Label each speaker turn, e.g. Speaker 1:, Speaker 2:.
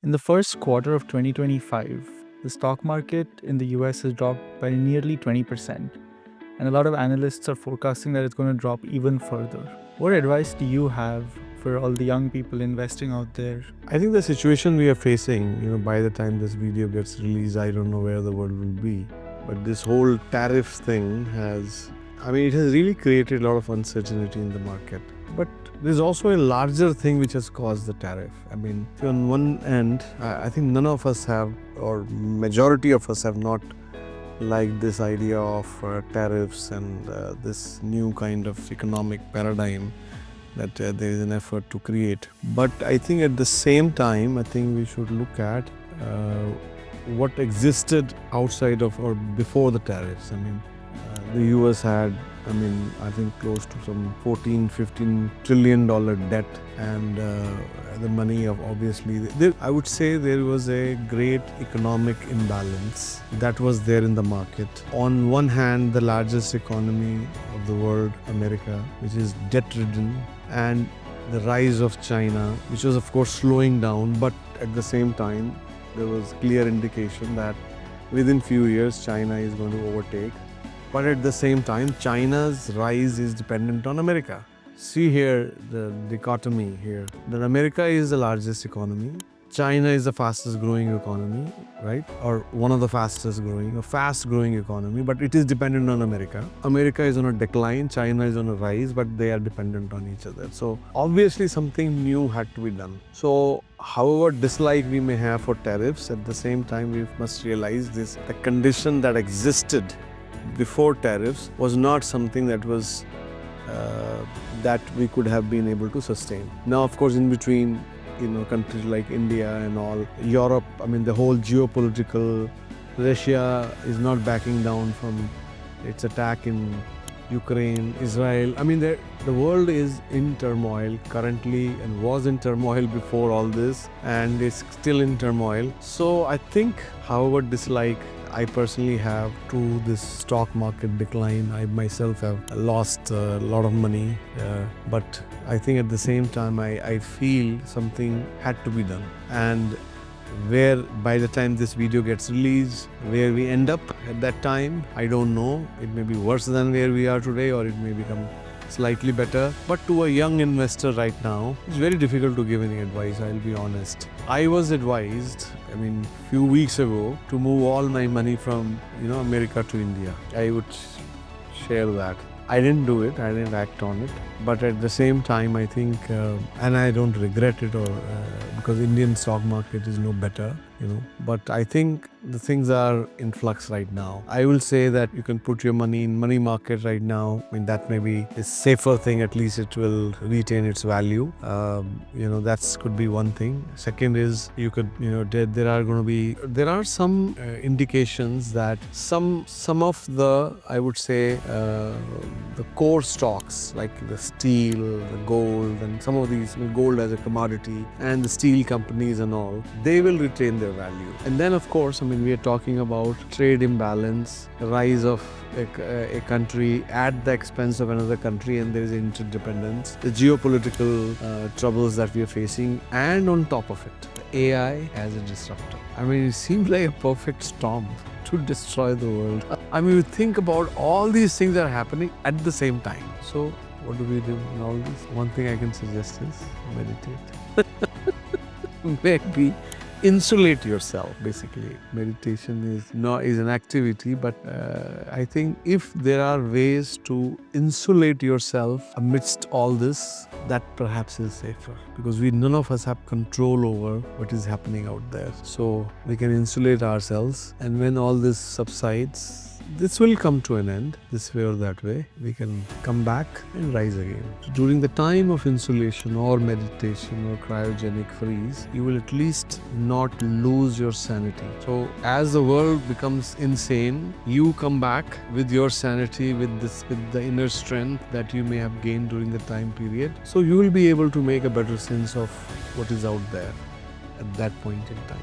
Speaker 1: In the first quarter of 2025, the stock market in the US has dropped by nearly 20%, and a lot of analysts are forecasting that it's going to drop even further. What advice do you have for all the young people investing out there?
Speaker 2: I think the situation we are facing, by the time this video gets released, I don't know where the world will be. But this whole tariff thing it has really created a lot of uncertainty in the market. But there's also a larger thing which has caused the tariff. On one end, I think none of us have, or majority of us have not liked this idea of tariffs and this new kind of economic paradigm that there is an effort to create. But I think at the same time, I think we should look at what existed outside of or before the tariffs. The US had, I think close to some $14-15 trillion debt, and the money of obviously, I would say there was a great economic imbalance that was there in the market. On one hand, the largest economy of the world, America, which is debt-ridden, and the rise of China, which was of course slowing down, but at the same time, there was clear indication that within few years, China is going to overtake. But at the same time, China's rise is dependent on America. See here, the dichotomy here, that America is the largest economy. China is the fastest growing economy, right? Or one of the fastest growing, a fast growing economy, but it is dependent on America. America is on a decline, China is on a rise, but they are dependent on each other. So obviously something new had to be done. So however dislike we may have for tariffs, at the same time we must realize the condition that existed before tariffs was not something that was that we could have been able to sustain. Now, of course, in between, countries like India and all, Europe, the whole geopolitical, Russia is not backing down from its attack in Ukraine, Israel. The world is in turmoil currently and was in turmoil before all this, and is still in turmoil. So I think, however dislike I personally have to this stock market decline, I myself have lost a lot of money, but I think at the same time I feel something had to be done. And where by the time this video gets released, where we end up at that time, I don't know. It may be worse than where we are today, or it may become slightly better. But to a young investor right now, it's very difficult to give any advice, I'll be honest. I was advised, few weeks ago, to move all my money from, America to India. I would share that. I didn't do it, I didn't act on it. But at the same time, I think, and I don't regret it, or because Indian stock market is no better, But I think the things are in flux right now. I will say that you can put your money in money market right now. That may be a safer thing. At least it will retain its value. That could be one thing. Second is you could, there are some indications that some of the, I would say, the core stocks like the steel, the gold, and some of these, gold as a commodity, and the steel companies and all, they will retain their value. And then of course, we are talking about trade imbalance, rise of a country at the expense of another country, and there is interdependence, the geopolitical troubles that we are facing, and on top of it, the AI as a disruptor. It seems like a perfect storm to destroy the world. You think about all these things that are happening at the same time. So what do we do in all this? One thing I can suggest is meditate. Maybe insulate yourself, basically. Meditation is an activity, but I think if there are ways to insulate yourself amidst all this, that perhaps is safer, because none of us have control over what is happening out there. So we can insulate ourselves, and when all this subsides, this will come to an end, this way or that way. We can come back and rise again. During the time of insulation or meditation or cryogenic freeze, you will at least not lose your sanity. So as the world becomes insane, you come back with your sanity, with the inner strength that you may have gained during the time period. So you will be able to make a better sense of what is out there at that point in time.